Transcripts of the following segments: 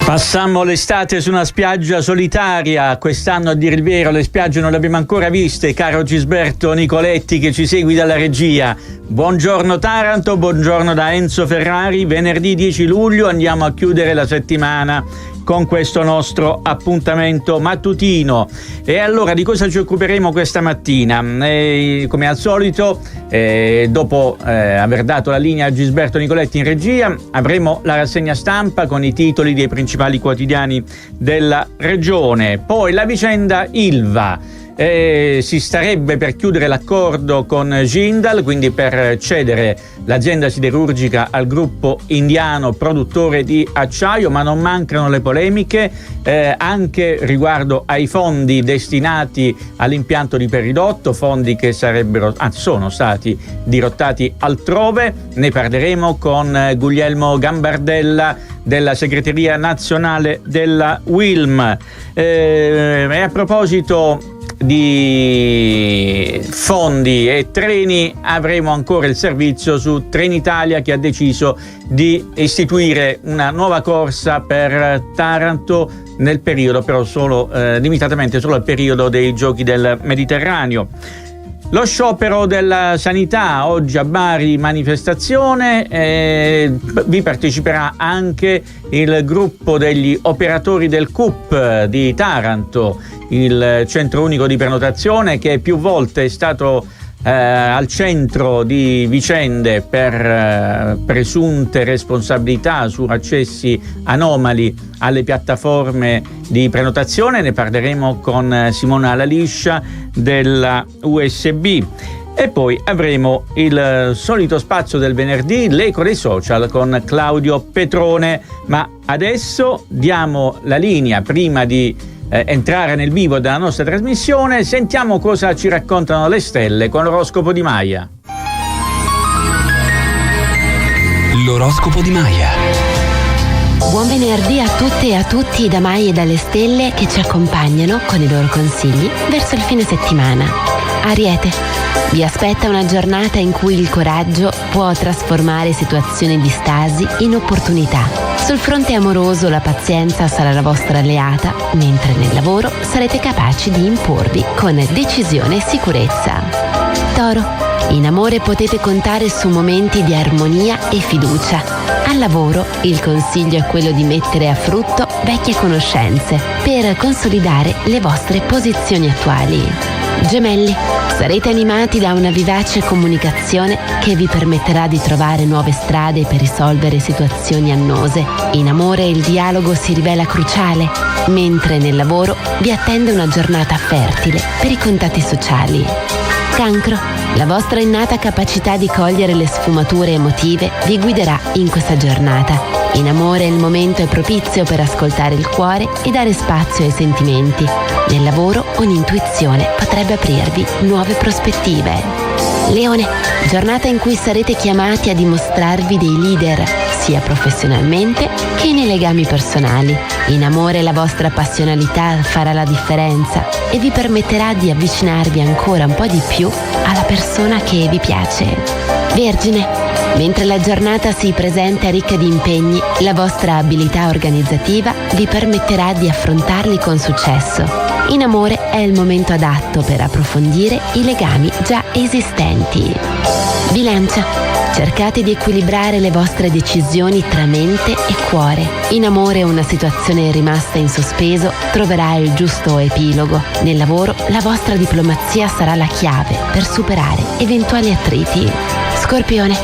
Passammo l'estate su una spiaggia solitaria. Quest'anno, a dire il vero, le spiagge non le abbiamo ancora viste, caro Gisberto Nicoletti che ci segui dalla regia. Buongiorno Taranto, buongiorno da Enzo Ferrari. Venerdì 10 luglio andiamo a chiudere la settimana con questo nostro appuntamento mattutino. E allora di cosa ci occuperemo questa mattina? Come al solito, dopo aver dato la linea a Gisberto Nicoletti in regia, avremo la rassegna stampa con i titoli dei principali quotidiani della regione. Poi la vicenda Ilva. Si starebbe per chiudere l'accordo con Jindal, quindi per cedere l'azienda siderurgica al gruppo indiano produttore di acciaio, ma non mancano le polemiche anche riguardo ai fondi destinati all'impianto di Peridotto, fondi che sono stati dirottati altrove. Ne parleremo con Guglielmo Gambardella della segreteria nazionale della UILM. E a proposito di fondi e treni, avremo ancora il servizio su Trenitalia, che ha deciso di istituire una nuova corsa per Taranto nel periodo, però limitatamente solo al periodo dei Giochi del Mediterraneo. Lo sciopero della sanità, oggi a Bari manifestazione, vi parteciperà anche il gruppo degli operatori del CUP di Taranto, il centro unico di prenotazione che più volte è stato al centro di vicende per presunte responsabilità su accessi anomali alle piattaforme di prenotazione. Ne parleremo con Simona Laliscia della USB. E poi avremo il solito spazio del venerdì, l'eco dei social con Claudio Petrone. Ma adesso diamo la linea, prima di entrare nel vivo della nostra trasmissione, sentiamo cosa ci raccontano le stelle con l'oroscopo di Maia. L'oroscopo di Maia. Buon venerdì a tutte e a tutti da Maia e dalle stelle che ci accompagnano con i loro consigli verso il fine settimana. Ariete, vi aspetta una giornata in cui il coraggio può trasformare situazioni di stasi in opportunità. Sul fronte amoroso la pazienza sarà la vostra alleata, mentre nel lavoro sarete capaci di imporvi con decisione e sicurezza. Toro, in amore potete contare su momenti di armonia e fiducia. Al lavoro il consiglio è quello di mettere a frutto vecchie conoscenze per consolidare le vostre posizioni attuali. Gemelli, sarete animati da una vivace comunicazione che vi permetterà di trovare nuove strade per risolvere situazioni annose. In amore il dialogo si rivela cruciale, mentre nel lavoro vi attende una giornata fertile per i contatti sociali. Cancro, la vostra innata capacità di cogliere le sfumature emotive vi guiderà in questa giornata. In amore il momento è propizio per ascoltare il cuore e dare spazio ai sentimenti. Nel lavoro un'intuizione potrebbe aprirvi nuove prospettive. Leone, giornata in cui sarete chiamati a dimostrarvi dei leader, sia professionalmente che nei legami personali. In amore la vostra passionalità farà la differenza e vi permetterà di avvicinarvi ancora un po' di più alla persona che vi piace. Vergine, mentre la giornata si presenta ricca di impegni, la vostra abilità organizzativa vi permetterà di affrontarli con successo. In amore è il momento adatto per approfondire i legami già esistenti. Bilancia, cercate di equilibrare le vostre decisioni tra mente e cuore. In amore una situazione rimasta in sospeso troverà il giusto epilogo. Nel lavoro la vostra diplomazia sarà la chiave per superare eventuali attriti. Scorpione,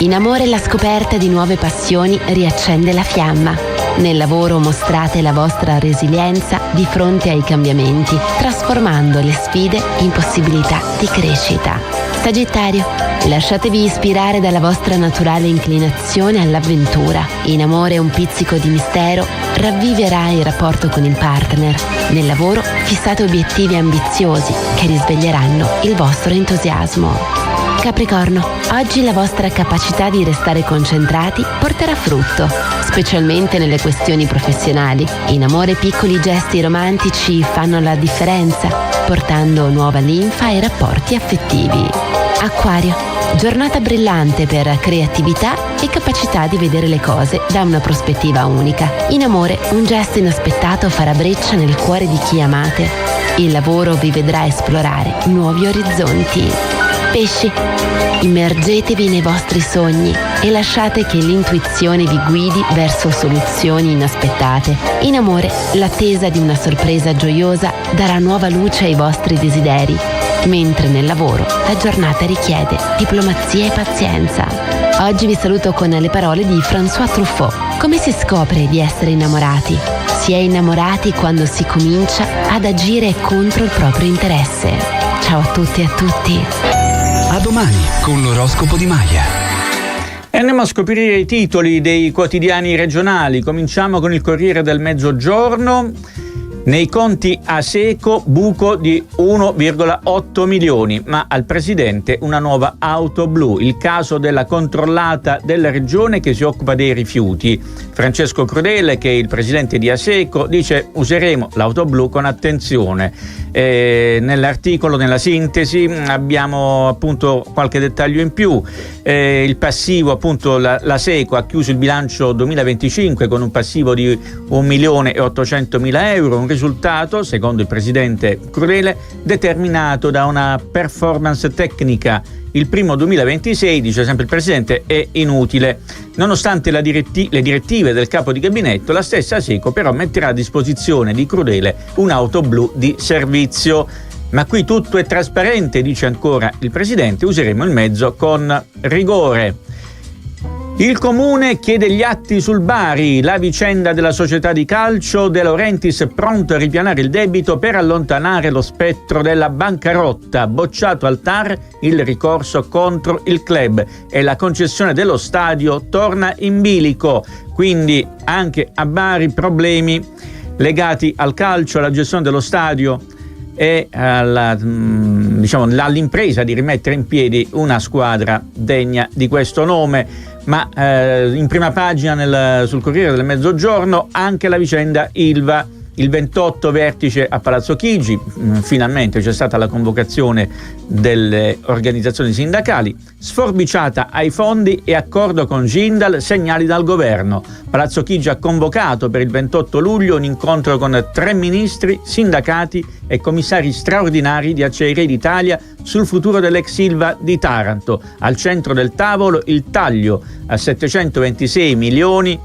in amore la scoperta di nuove passioni riaccende la fiamma. Nel lavoro mostrate la vostra resilienza di fronte ai cambiamenti, trasformando le sfide in possibilità di crescita. Sagittario, lasciatevi ispirare dalla vostra naturale inclinazione all'avventura. In amore un pizzico di mistero ravviverà il rapporto con il partner. Nel lavoro fissate obiettivi ambiziosi che risveglieranno il vostro entusiasmo. Capricorno, oggi la vostra capacità di restare concentrati porterà frutto, specialmente nelle questioni professionali. In amore piccoli gesti romantici fanno la differenza, portando nuova linfa ai rapporti affettivi. Acquario, giornata brillante per creatività e capacità di vedere le cose da una prospettiva unica. In amore, un gesto inaspettato farà breccia nel cuore di chi amate. Il lavoro vi vedrà esplorare nuovi orizzonti. Pesci, immergetevi nei vostri sogni e lasciate che l'intuizione vi guidi verso soluzioni inaspettate. In amore, l'attesa di una sorpresa gioiosa darà nuova luce ai vostri desideri, mentre nel lavoro la giornata richiede diplomazia e pazienza. Oggi vi saluto con le parole di François Truffaut. Come si scopre di essere innamorati? Si è innamorati quando si comincia ad agire contro il proprio interesse. Ciao a tutti e a tutti. A domani con l'oroscopo di Maya. E andiamo a scoprire i titoli dei quotidiani regionali. Cominciamo con il Corriere del Mezzogiorno. Nei conti Aseco buco di 1,8 milioni, ma al presidente una nuova auto blu. Il caso della controllata della regione che si occupa dei rifiuti. Francesco Crudele, che è il presidente di Aseco, dice: useremo l'auto blu con attenzione. Nell'articolo, nella sintesi, abbiamo appunto qualche dettaglio in più. Il passivo, appunto, l'Aseco ha chiuso il bilancio 2025 con un passivo di 1.800.000 euro, un risultato, secondo il presidente Crudele, determinato da una performance tecnica. Il primo 2026, dice sempre il presidente, è inutile. Nonostante le direttive del capo di gabinetto, la stessa Aseco però metterà a disposizione di Crudele un'auto blu di servizio. Ma qui tutto è trasparente, dice ancora il presidente, useremo il mezzo con rigore. Il comune chiede gli atti sul Bari, la vicenda della società di calcio De Laurentiis pronto a ripianare il debito per allontanare lo spettro della bancarotta, bocciato al TAR il ricorso contro il club e la concessione dello stadio torna in bilico, quindi anche a Bari problemi legati al calcio, alla gestione dello stadio e all'impresa di rimettere in piedi una squadra degna di questo nome. Ma in prima pagina sul Corriere del Mezzogiorno anche la vicenda Ilva, il 28 vertice a Palazzo Chigi, finalmente c'è stata la convocazione delle organizzazioni sindacali, sforbiciata ai fondi e accordo con Jindal, segnali dal governo. Palazzo Chigi ha convocato per il 28 luglio un incontro con 3 ministri, sindacati e commissari straordinari di Acciaierie d'Italia sul futuro dell'ex Ilva di Taranto. Al centro del tavolo il taglio a 726 milioni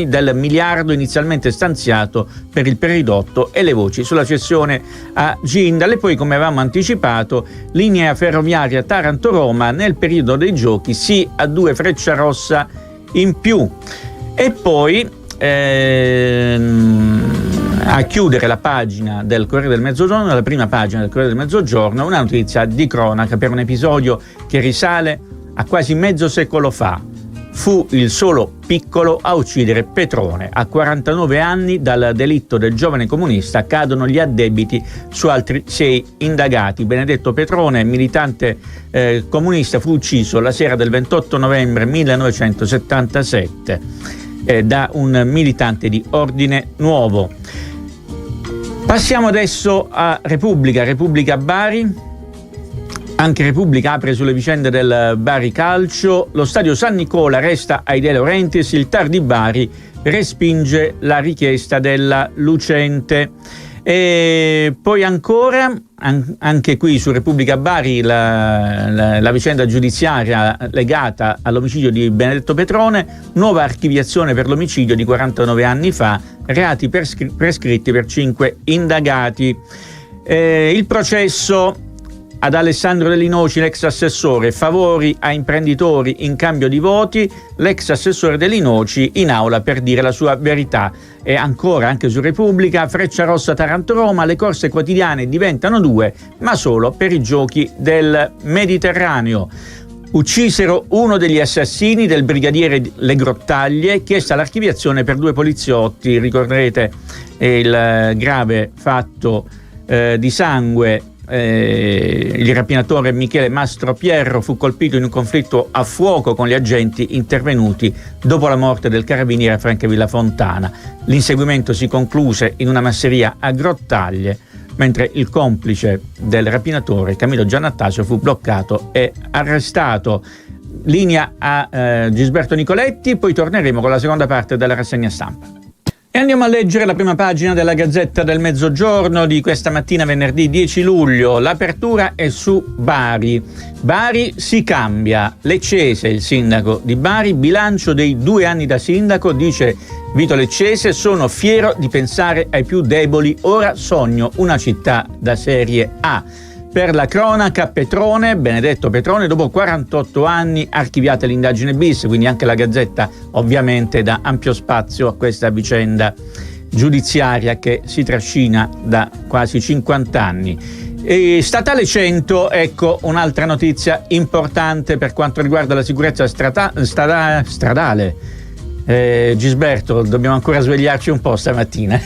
del miliardo inizialmente stanziato per il peridotto e le voci sulla cessione a Jindal. E poi, come avevamo anticipato, linea ferroviaria Taranto-Roma nel periodo dei giochi, sì a 2 Frecciarossa in più. E poi a chiudere la pagina del Corriere del Mezzogiorno, la prima pagina del Corriere del Mezzogiorno, una notizia di cronaca per un episodio che risale a quasi mezzo secolo fa. Fu il solo Piccolo a uccidere Petrone. A 49 anni dal delitto del giovane comunista cadono gli addebiti su altri 6 indagati. Benedetto Petrone, militante comunista, fu ucciso la sera del 28 novembre 1977 da un militante di Ordine Nuovo. Passiamo adesso a Repubblica Bari. Anche Repubblica apre sulle vicende del Bari Calcio. Lo stadio San Nicola resta ai De Laurentiis, il TAR di Bari respinge la richiesta della Lucente. E poi ancora, anche qui su Repubblica Bari, la vicenda giudiziaria legata all'omicidio di Benedetto Petrone, nuova archiviazione per l'omicidio di 49 anni fa, reati prescritti per 5 indagati. Il processo ad Alessandro Deli Noci, l'ex assessore, favori a imprenditori in cambio di voti, l'ex assessore Deli Noci in aula per dire la sua verità. E ancora, anche su Repubblica, Frecciarossa Taranto-Roma, le corse quotidiane diventano 2, ma solo per i giochi del Mediterraneo. Uccisero uno degli assassini del brigadiere Le Grottaglie, chiesta l'archiviazione per 2 poliziotti. Ricorderete il grave fatto di sangue. Il rapinatore Michele Mastropierro fu colpito in un conflitto a fuoco con gli agenti intervenuti dopo la morte del carabiniere Francavilla Fontana. L'inseguimento si concluse in una masseria a Grottaglie. mentre il complice del rapinatore, Camillo Giannattasio, fu bloccato e arrestato. Linea a Gisberto Nicoletti, poi torneremo con la seconda parte della rassegna stampa. E andiamo a leggere la prima pagina della Gazzetta del Mezzogiorno di questa mattina, venerdì 10 luglio. L'apertura è su Bari. Bari si cambia. Leccese, il sindaco di Bari, bilancio dei 2 anni da sindaco, dice Vito Leccese, sono fiero di pensare ai più deboli, ora sogno una città da serie A. Per la cronaca, Petrone, Benedetto Petrone, dopo 48 anni archiviate l'indagine bis, quindi anche la Gazzetta ovviamente dà ampio spazio a questa vicenda giudiziaria che si trascina da quasi 50 anni. E statale 100, ecco un'altra notizia importante per quanto riguarda la sicurezza stradale. Gisberto, dobbiamo ancora svegliarci un po' stamattina.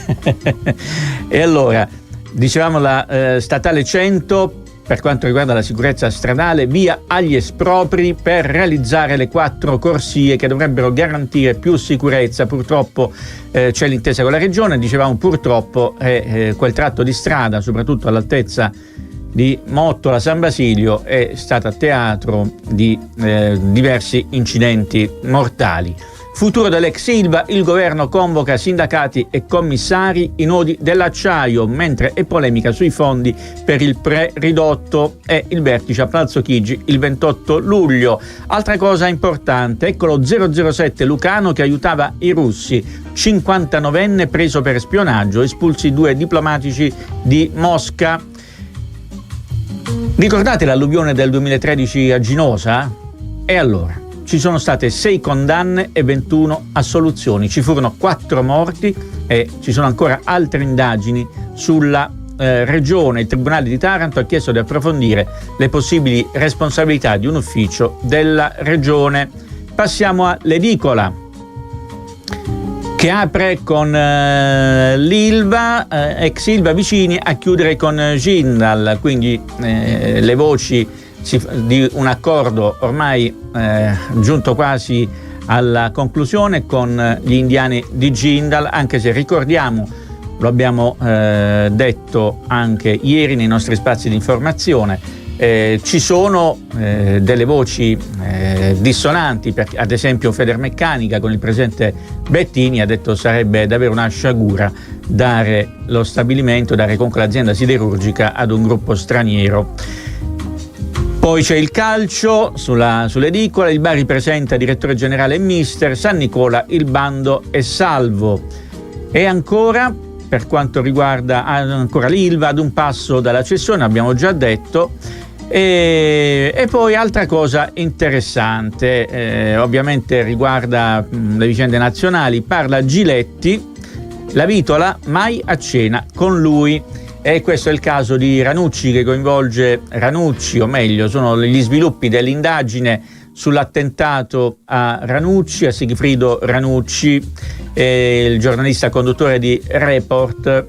E allora, dicevamo la statale 100, per quanto riguarda la sicurezza stradale, via agli espropri per realizzare le 4 corsie che dovrebbero garantire più sicurezza. Purtroppo c'è l'intesa con la regione, dicevamo purtroppo quel tratto di strada, soprattutto all'altezza di Mottola San Basilio, è stata teatro di diversi incidenti mortali. Futuro dell'ex Ilva, il governo convoca sindacati e commissari, i nodi dell'acciaio, mentre è polemica sui fondi per il pre-ridotto e il vertice a Palazzo Chigi il 28 luglio. Altra cosa importante, ecco lo 007 lucano che aiutava i russi, 59enne preso per spionaggio, espulsi 2 diplomatici di Mosca. Ricordate l'alluvione del 2013 a Ginosa? E allora? Ci sono state 6 condanne e 21 assoluzioni, ci furono 4 morti e ci sono ancora altre indagini sulla regione. Il Tribunale di Taranto ha chiesto di approfondire le possibili responsabilità di un ufficio della regione. Passiamo all'edicola, che apre con l'Ilva, ex Ilva vicini a chiudere con Jindal, quindi le voci di un accordo ormai giunto quasi alla conclusione con gli indiani di Jindal, anche se ricordiamo, lo abbiamo detto anche ieri nei nostri spazi di informazione, ci sono delle voci dissonanti, perché ad esempio Federmeccanica con il presidente Bettini ha detto sarebbe davvero una sciagura dare lo stabilimento, dare comunque l'azienda siderurgica ad un gruppo straniero. Poi c'è il calcio sull'edicola, il Bari presenta direttore generale e mister, San Nicola il bando è salvo. E ancora, per quanto riguarda ancora l'Ilva, ad un passo dalla cessione, abbiamo già detto. E poi altra cosa interessante, ovviamente riguarda le vicende nazionali, parla Giletti, la Vitola mai a cena con lui. E questo è il caso di Ranucci, che coinvolge Ranucci, o meglio sono gli sviluppi dell'indagine sull'attentato a Ranucci, a Sigfrido Ranucci, il giornalista conduttore di Report.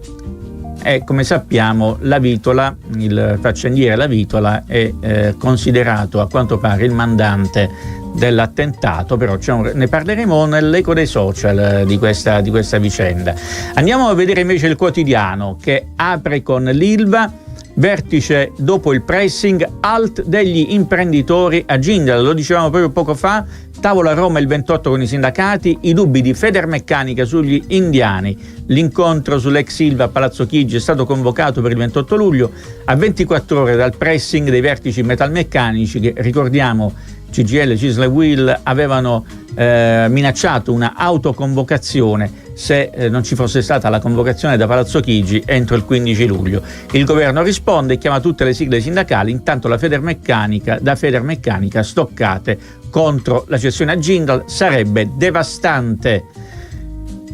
E come sappiamo la Vitola, il faccendiere La Vitola, è considerato a quanto pare il mandante dell'attentato, però ne parleremo nell'eco dei social di questa vicenda. Andiamo a vedere invece il Quotidiano, che apre con l'Ilva, vertice dopo il pressing, alt degli imprenditori a Jindal, lo dicevamo proprio poco fa, tavola a Roma il 28 con i sindacati, i dubbi di Federmeccanica sugli indiani, l'incontro sull'ex Ilva a Palazzo Chigi è stato convocato per il 28 luglio, a 24 ore dal pressing dei vertici metalmeccanici che, ricordiamo, CGIL, CISL e UIL avevano minacciato una autoconvocazione se non ci fosse stata la convocazione da Palazzo Chigi entro il 15 luglio. Il governo risponde e chiama tutte le sigle sindacali, intanto da Federmeccanica stoccate contro la cessione a Jindal sarebbe devastante.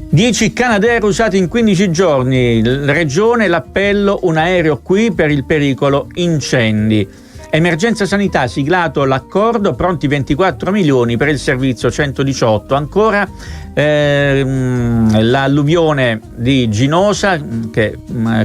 10 Canadair usati in 15 giorni, regione l'appello, un aereo qui per il pericolo incendi. Emergenza sanità, siglato l'accordo, pronti 24 milioni per il servizio 118. Ancora l'alluvione di Ginosa che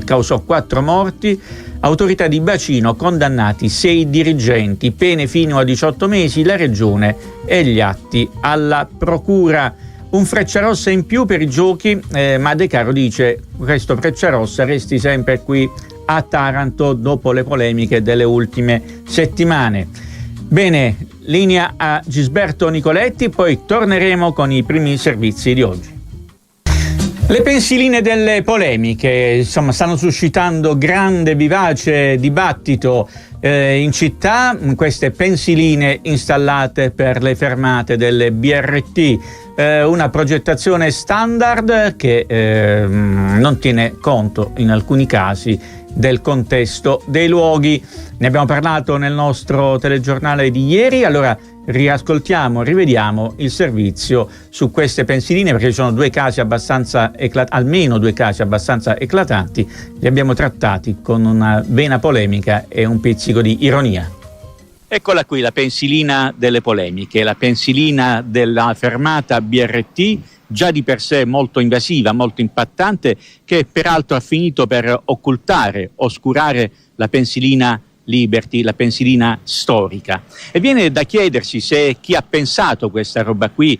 causò 4 morti, autorità di bacino, condannati 6 dirigenti, pene fino a 18 mesi, la regione e gli atti alla procura. Un Frecciarossa in più per i giochi, ma De Caro dice questo Frecciarossa resti sempre qui a Taranto dopo le polemiche delle ultime settimane. Bene, linea a Gisberto Nicoletti, poi torneremo con i primi servizi di oggi. Le pensiline delle polemiche, insomma, stanno suscitando grande, vivace dibattito in città. Queste pensiline installate per le fermate delle BRT, una progettazione standard che non tiene conto in alcuni casi del contesto dei luoghi. Ne abbiamo parlato nel nostro telegiornale di ieri, allora riascoltiamo, rivediamo il servizio su queste pensiline, perché ci sono almeno due casi abbastanza eclatanti. Li abbiamo trattati con una vena polemica e un pizzico di ironia. Eccola qui la pensilina delle polemiche, la pensilina della fermata BRT, già di per sé molto invasiva, molto impattante, che peraltro ha finito per oscurare la pensilina Liberty, la pensilina storica. E viene da chiedersi se chi ha pensato questa roba qui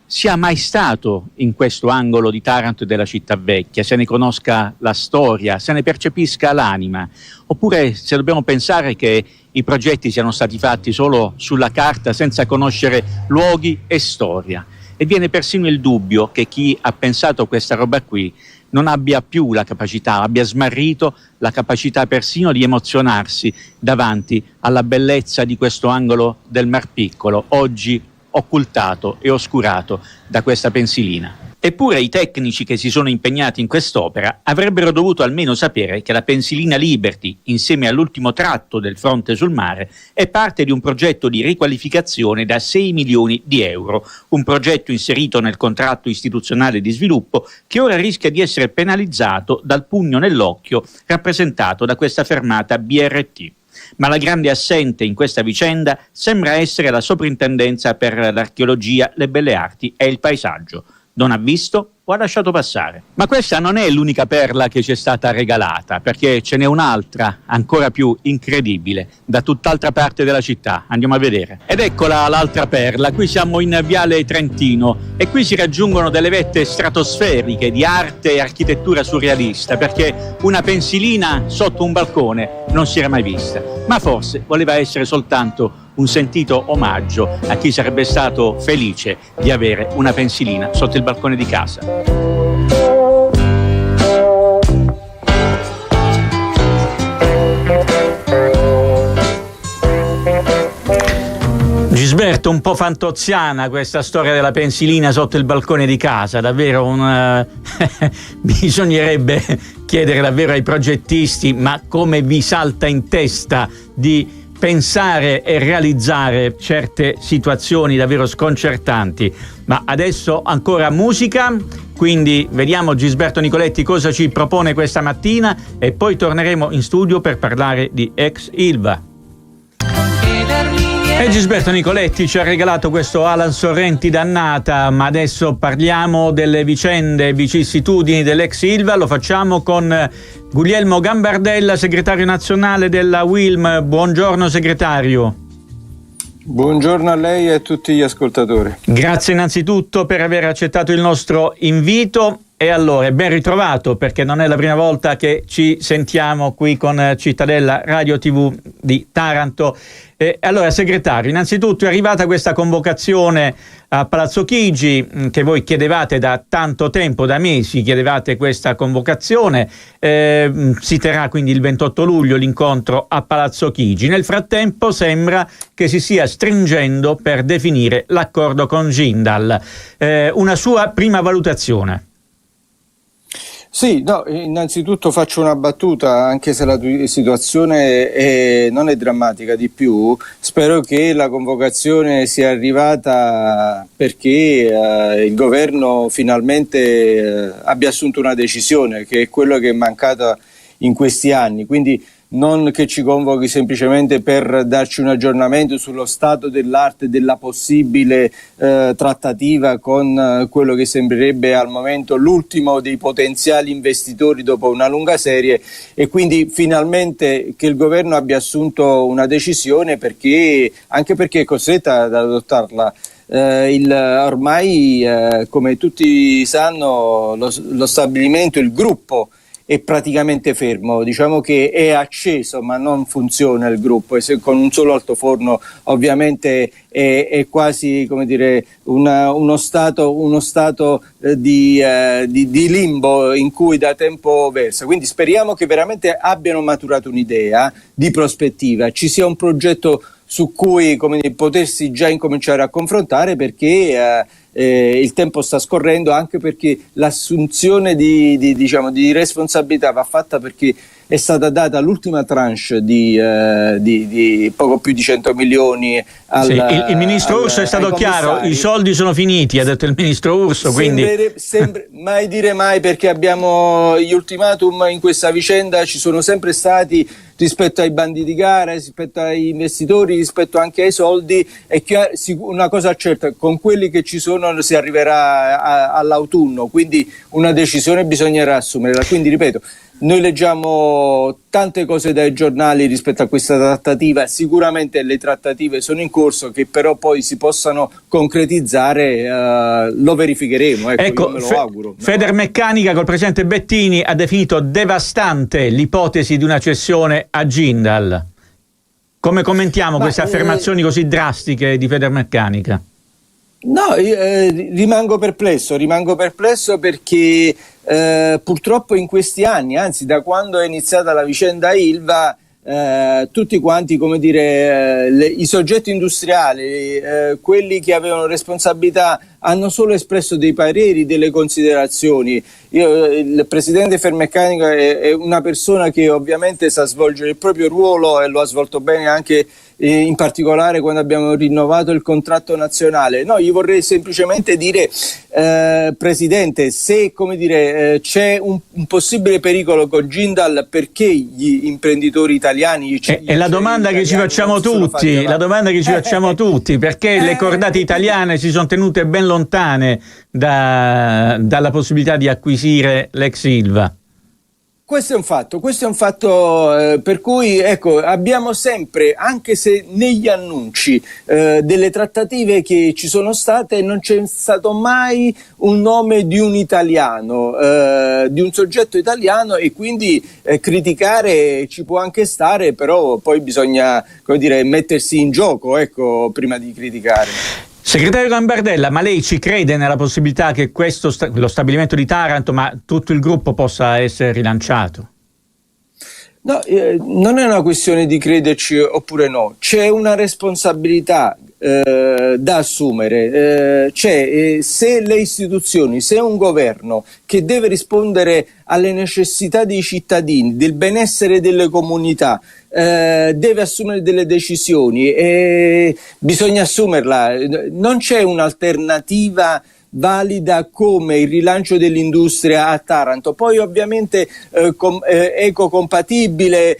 sia mai stato in questo angolo di Taranto e della città vecchia, se ne conosca la storia, se ne percepisca l'anima, oppure se dobbiamo pensare che i progetti siano stati fatti solo sulla carta senza conoscere luoghi e storia. E viene persino il dubbio che chi ha pensato questa roba qui non abbia più la capacità, abbia smarrito la capacità persino di emozionarsi davanti alla bellezza di questo angolo del Mar Piccolo, oggi occultato e oscurato da questa pensilina. Eppure i tecnici che si sono impegnati in quest'opera avrebbero dovuto almeno sapere che la pensilina Liberty, insieme all'ultimo tratto del fronte sul mare, è parte di un progetto di riqualificazione da 6 milioni di euro, un progetto inserito nel contratto istituzionale di sviluppo che ora rischia di essere penalizzato dal pugno nell'occhio rappresentato da questa fermata BRT. Ma la grande assente in questa vicenda sembra essere la Soprintendenza per l'Archeologia, le Belle Arti e il Paesaggio. Non ha visto o ha lasciato passare. Ma questa non è l'unica perla che ci è stata regalata, perché ce n'è un'altra ancora più incredibile da tutt'altra parte della città. Andiamo a vedere. Ed eccola l'altra perla. Qui siamo in Viale Trentino e qui si raggiungono delle vette stratosferiche di arte e architettura surrealista, perché una pensilina sotto un balcone non si era mai vista. Ma forse voleva essere soltanto un sentito omaggio a chi sarebbe stato felice di avere una pensilina sotto il balcone di casa. Gisberto, un po' fantoziana questa storia della pensilina sotto il balcone di casa, davvero bisognerebbe chiedere davvero ai progettisti, ma come vi salta in testa di pensare e realizzare certe situazioni davvero sconcertanti. Ma adesso ancora musica, quindi vediamo Gisberto Nicoletti cosa ci propone questa mattina e poi torneremo in studio per parlare di ex Ilva. E Gisberto Nicoletti ci ha regalato questo Alan Sorrenti Dannata, ma adesso parliamo delle vicende, vicissitudini dell'ex Ilva. Lo facciamo con Guglielmo Gambardella, segretario nazionale della UILM. Buongiorno segretario. Buongiorno a lei e a tutti gli ascoltatori. Grazie innanzitutto per aver accettato il nostro invito. E allora, ben ritrovato, perché non è la prima volta che ci sentiamo qui con Cittadella Radio TV di Taranto. Allora, segretario, innanzitutto è arrivata questa convocazione a Palazzo Chigi, che voi chiedevate da tanto tempo, da mesi chiedevate questa convocazione. Si terrà quindi il 28 luglio l'incontro a Palazzo Chigi. Nel frattempo sembra che si stia stringendo per definire l'accordo con Jindal. Una sua prima valutazione? Sì, no, innanzitutto faccio una battuta, anche se la situazione non è drammatica di più. Spero che la convocazione sia arrivata perché il governo finalmente abbia assunto una decisione, che è quello che è mancata in questi anni. Quindi non che ci convochi semplicemente per darci un aggiornamento sullo stato dell'arte della possibile trattativa con quello che sembrerebbe al momento l'ultimo dei potenziali investitori dopo una lunga serie, e quindi finalmente che il governo abbia assunto una decisione, anche perché è costretta ad adottarla. Ormai come tutti sanno lo stabilimento, il gruppo è praticamente fermo, diciamo che è acceso ma non funziona il gruppo, e se con un solo altoforno ovviamente è quasi, come dire, uno stato di limbo in cui da tempo versa. Quindi speriamo che veramente abbiano maturato un'idea di prospettiva, ci sia un progetto su cui, come dire, potersi già incominciare a confrontare, perché il tempo sta scorrendo, anche perché l'assunzione di responsabilità va fatta, perché è stata data l'ultima tranche di poco più di 100 milioni il ministro Urso è stato chiaro, i soldi sono finiti, ha detto il ministro Urso, quindi mai dire mai, perché abbiamo gli ultimatum in questa vicenda, ci sono sempre stati rispetto ai bandi di gara, rispetto ai investitori, rispetto anche ai soldi. Una cosa certa, con quelli che ci sono si arriverà all'autunno, quindi una decisione bisognerà assumerla. Quindi ripeto, noi leggiamo tante cose dai giornali rispetto a questa trattativa, sicuramente le trattative sono in corso, che però poi si possano concretizzare lo verificheremo, ecco, io me lo auguro. Federmeccanica col presidente Bettini ha definito devastante l'ipotesi di una cessione a Jindal. Come commentiamo queste affermazioni così drastiche di Federmeccanica? No, rimango perplesso perché purtroppo in questi anni, anzi da quando è iniziata la vicenda Ilva, tutti quanti, come dire, i soggetti industriali, quelli che avevano responsabilità, hanno solo espresso dei pareri, delle considerazioni. Il presidente Federmeccanica è una persona che ovviamente sa svolgere il proprio ruolo, e lo ha svolto bene anche in particolare quando abbiamo rinnovato il contratto nazionale. No, gli vorrei semplicemente dire, Presidente, se, come dire, c'è un possibile pericolo con Jindal, perché gli imprenditori italiani è la domanda che ci facciamo tutti, perché le cordate italiane si sono tenute ben lontane dalla possibilità di acquisire l'ex Ilva. Questo è un fatto per cui, ecco, abbiamo sempre, anche se negli annunci delle trattative che ci sono state, non c'è stato mai un nome di un italiano, di un soggetto italiano, e quindi criticare ci può anche stare, però poi bisogna, come dire, mettersi in gioco, ecco, prima di criticare. Segretario Gambardella, ma lei ci crede nella possibilità che lo stabilimento di Taranto, ma tutto il gruppo, possa essere rilanciato? No, non è una questione di crederci oppure no, c'è una responsabilità da assumere, se le istituzioni, se un governo che deve rispondere alle necessità dei cittadini, del benessere delle comunità, deve assumere delle decisioni, bisogna assumerla, non c'è un'alternativa valida come il rilancio dell'industria a Taranto, poi ovviamente ecocompatibile,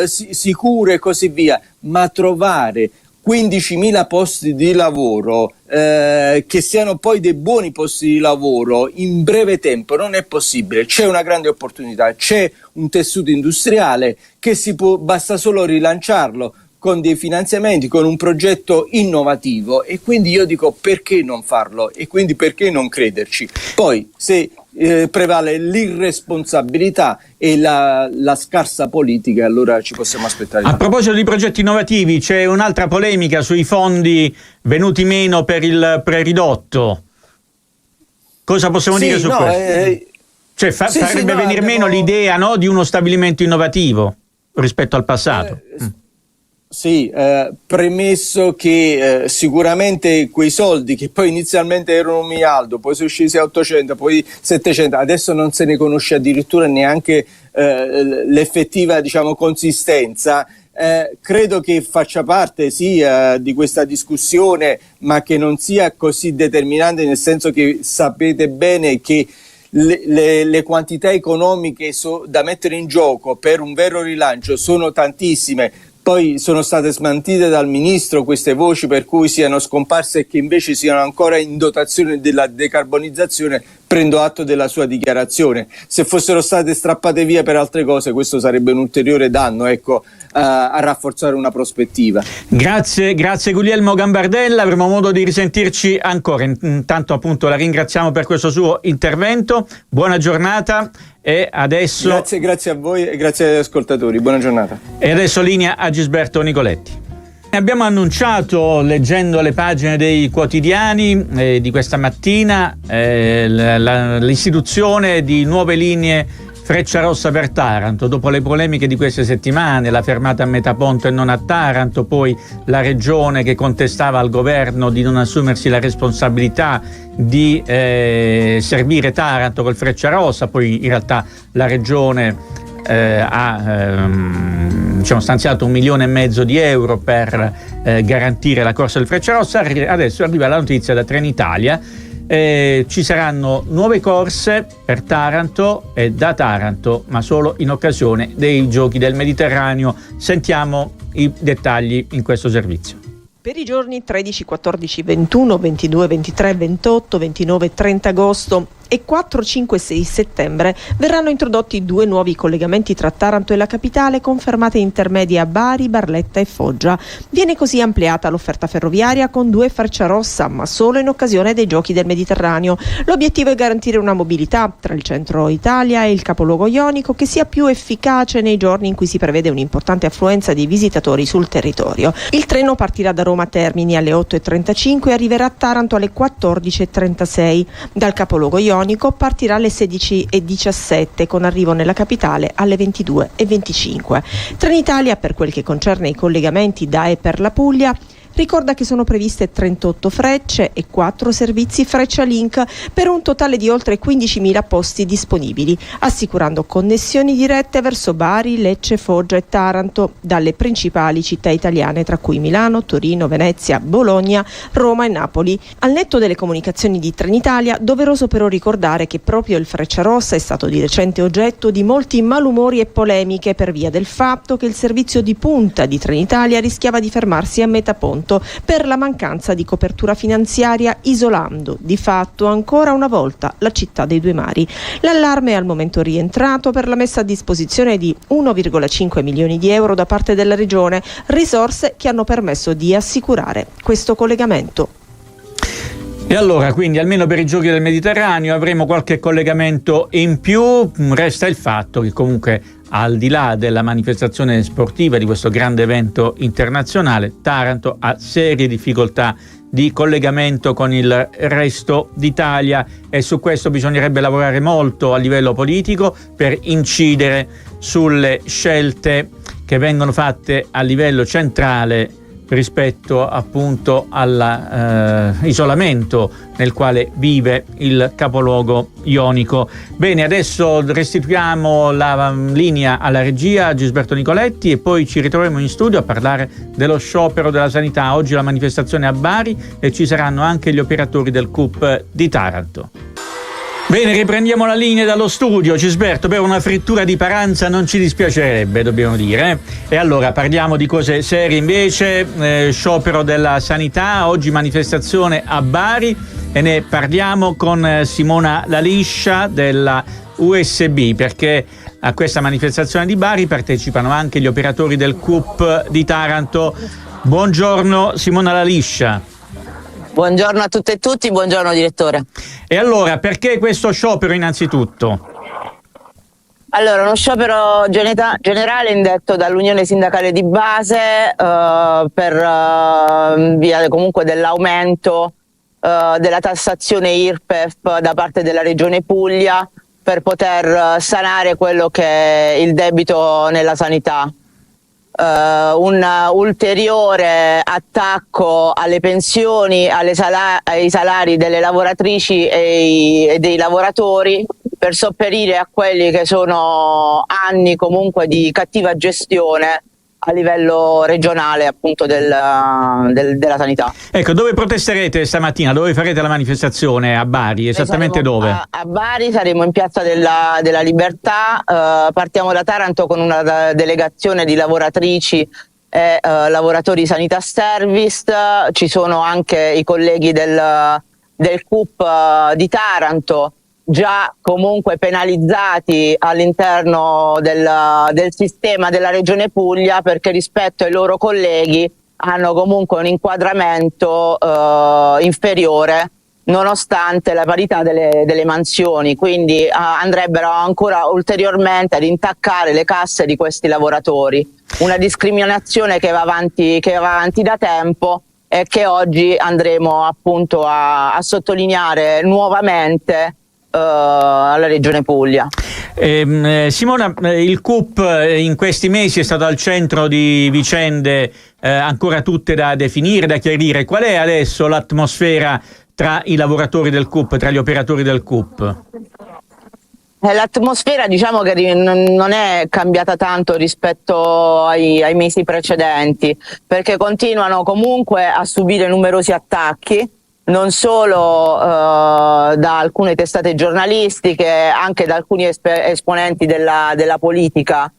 sicuro e così via, ma trovare 15.000 posti di lavoro che siano poi dei buoni posti di lavoro in breve tempo non è possibile. C'è una grande opportunità, c'è un tessuto industriale che basta solo rilanciarlo con dei finanziamenti, con un progetto innovativo, e quindi io dico, perché non farlo, e quindi perché non crederci. Poi se prevale l'irresponsabilità e la scarsa politica, allora ci possiamo aspettare. A proposito di progetti innovativi, c'è un'altra polemica sui fondi venuti meno per il preridotto. Cosa possiamo dire su questo? Farebbe venire meno l'idea, no, di uno stabilimento innovativo rispetto al passato. Sì, premesso che sicuramente quei soldi, che poi inizialmente erano 1 miliardo, poi sono scesi a 800, poi 700, adesso non se ne conosce addirittura neanche l'effettiva, diciamo, consistenza. Credo che faccia parte di questa discussione, ma che non sia così determinante, nel senso che sapete bene che le quantità economiche da mettere in gioco per un vero rilancio sono tantissime. Poi sono state smentite dal ministro queste voci per cui siano scomparse e che invece siano ancora in dotazione della decarbonizzazione. Prendo atto della sua dichiarazione. Se fossero state strappate via per altre cose, questo sarebbe un ulteriore danno, ecco, a rafforzare una prospettiva. Grazie Guglielmo Gambardella, avremo modo di risentirci ancora. Intanto appunto la ringraziamo per questo suo intervento, buona giornata E adesso... Grazie a voi e grazie agli ascoltatori, buona giornata. E adesso linea a Gisberto Nicoletti. Abbiamo annunciato, leggendo le pagine dei quotidiani di questa mattina, l'istituzione di nuove linee Frecciarossa per Taranto. Dopo le polemiche di queste settimane, la fermata a Metaponto e non a Taranto, poi la regione che contestava al governo di non assumersi la responsabilità di servire Taranto col Frecciarossa, poi in realtà la regione ha stanziato 1,5 milioni di euro per garantire la corsa del Frecciarossa. Adesso arriva la notizia da Trenitalia. Ci saranno nuove corse per Taranto e da Taranto, ma solo in occasione dei Giochi del Mediterraneo. Sentiamo i dettagli in questo servizio. Per i giorni 13, 14, 21, 22, 23, 28, 29 e 30 agosto e 4, 5 e 6 settembre verranno introdotti 2 nuovi collegamenti tra Taranto e la capitale con fermate intermedie a Bari, Barletta e Foggia. Viene così ampliata l'offerta ferroviaria con 2 Frecciarossa, ma solo in occasione dei Giochi del Mediterraneo. L'obiettivo è garantire una mobilità tra il centro Italia e il capoluogo ionico che sia più efficace nei giorni in cui si prevede un'importante affluenza di visitatori sul territorio. Il treno partirà da Roma Termini alle 8:35 e arriverà a Taranto alle 14:36. Dal capoluogo ionico partirà alle 16:17 con arrivo nella capitale alle 22:25. Trenitalia, per quel che concerne i collegamenti da e per la Puglia, ricorda che sono previste 38 frecce e 4 servizi Freccia Link per un totale di oltre 15.000 posti disponibili, assicurando connessioni dirette verso Bari, Lecce, Foggia e Taranto dalle principali città italiane, tra cui Milano, Torino, Venezia, Bologna, Roma e Napoli. Al netto delle comunicazioni di Trenitalia, doveroso però ricordare che proprio il Frecciarossa è stato di recente oggetto di molti malumori e polemiche per via del fatto che il servizio di punta di Trenitalia rischiava di fermarsi a Metaponto per la mancanza di copertura finanziaria, isolando di fatto ancora una volta la città dei due mari. L'allarme è al momento rientrato per la messa a disposizione di 1,5 milioni di euro da parte della regione, risorse che hanno permesso di assicurare questo collegamento. E allora, quindi, almeno per i Giochi del Mediterraneo avremo qualche collegamento in più. Resta il fatto che comunque, al di là della manifestazione sportiva di questo grande evento internazionale, Taranto ha serie difficoltà di collegamento con il resto d'Italia e su questo bisognerebbe lavorare molto a livello politico per incidere sulle scelte che vengono fatte a livello centrale rispetto appunto all'isolamento nel quale vive il capoluogo ionico. Bene, adesso restituiamo la linea alla regia, Gisberto Nicoletti, e poi ci ritroviamo in studio a parlare dello sciopero della sanità. Oggi la manifestazione a Bari e ci saranno anche gli operatori del CUP di Taranto. Bene, riprendiamo la linea dallo studio. Gisberto, per una frittura di Paranza non ci dispiacerebbe, dobbiamo dire. E allora parliamo di cose serie invece. Sciopero della sanità, oggi manifestazione a Bari e ne parliamo con Simona Laliscia della USB, perché a questa manifestazione di Bari partecipano anche gli operatori del CUP di Taranto. Buongiorno Simona Laliscia. Buongiorno a tutte e tutti, buongiorno direttore. E allora, perché questo sciopero innanzitutto? Allora, uno sciopero generale indetto dall'Unione Sindacale di Base per via comunque dell'aumento della tassazione IRPEF da parte della Regione Puglia per poter sanare quello che è il debito nella sanità. Un ulteriore attacco alle pensioni, ai salari delle lavoratrici e dei lavoratori per sopperire a quelli che sono anni comunque di cattiva gestione a livello regionale appunto della sanità. Ecco, dove protesterete stamattina? Dove farete la manifestazione? A Bari? Esattamente dove? A Bari saremo in Piazza della Libertà, partiamo da Taranto con una delegazione di lavoratrici e lavoratori sanità service, ci sono anche i colleghi del CUP di Taranto, già comunque penalizzati all'interno del sistema della Regione Puglia perché rispetto ai loro colleghi hanno comunque un inquadramento inferiore nonostante la parità delle mansioni, quindi andrebbero ancora ulteriormente ad intaccare le casse di questi lavoratori. Una discriminazione che va avanti da tempo e che oggi andremo appunto a sottolineare nuovamente alla Regione Puglia. Simona, il CUP in questi mesi è stato al centro di vicende ancora tutte da definire, da chiarire. Qual è adesso l'atmosfera tra i lavoratori del CUP, tra gli operatori del CUP? L'atmosfera diciamo che non è cambiata tanto rispetto ai mesi precedenti, perché continuano comunque a subire numerosi attacchi, non solo da alcune testate giornalistiche, anche da alcuni esponenti della politica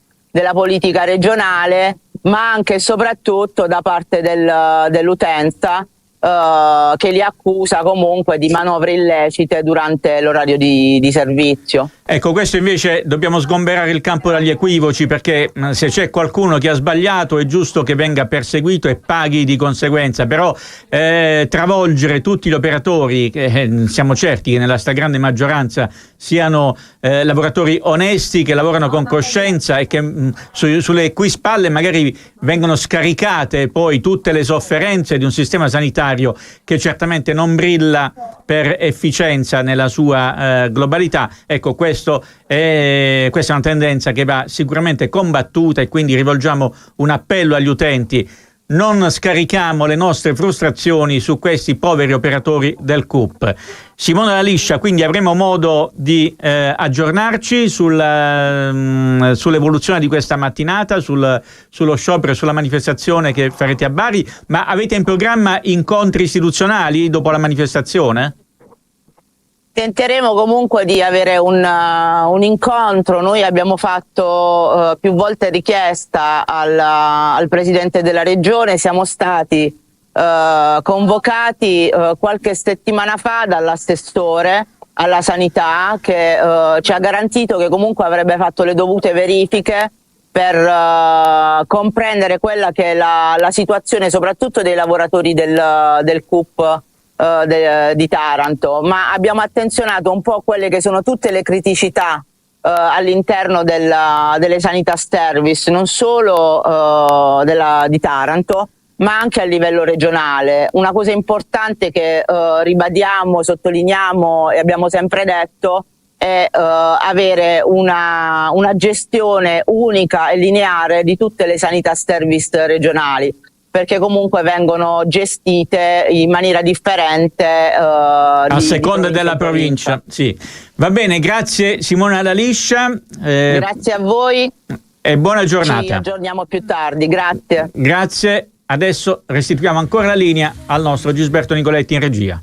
regionale, ma anche e soprattutto da parte dell'utenza, che li accusa comunque di manovre illecite durante l'orario di servizio. Ecco, questo invece dobbiamo sgomberare il campo dagli equivoci, perché se c'è qualcuno che ha sbagliato è giusto che venga perseguito e paghi di conseguenza, però travolgere tutti gli operatori, siamo certi che nella stragrande maggioranza siano lavoratori onesti, che lavorano con coscienza e che sulle cui spalle magari vengono scaricate poi tutte le sofferenze di un sistema sanitario che certamente non brilla per efficienza nella sua globalità. Ecco, questa è una tendenza che va sicuramente combattuta, e quindi rivolgiamo un appello agli utenti: non scarichiamo le nostre frustrazioni su questi poveri operatori del CUP. Simona La Liscia, quindi avremo modo di aggiornarci sull'evoluzione di questa mattinata, sullo sciopero e sulla manifestazione che farete a Bari, ma avete in programma incontri istituzionali dopo la manifestazione? Tenteremo comunque di avere un incontro. Noi abbiamo fatto più volte richiesta al Presidente della Regione, siamo stati convocati qualche settimana fa dall'assessore alla sanità, che ci ha garantito che comunque avrebbe fatto le dovute verifiche per comprendere quella che è la situazione soprattutto dei lavoratori del CUP di Taranto, ma abbiamo attenzionato un po' quelle che sono tutte le criticità all'interno delle sanità service, non solo di Taranto, ma anche a livello regionale. Una cosa importante che ribadiamo, sottolineiamo e abbiamo sempre detto è avere una gestione unica e lineare di tutte le sanità service regionali, perché comunque vengono gestite in maniera differente a seconda della provincia. Sì. Va bene, grazie Simona La Liscia. Grazie a voi e buona giornata. Ci aggiorniamo più tardi, grazie. Grazie. Adesso restituiamo ancora la linea al nostro Gisberto Nicoletti in regia.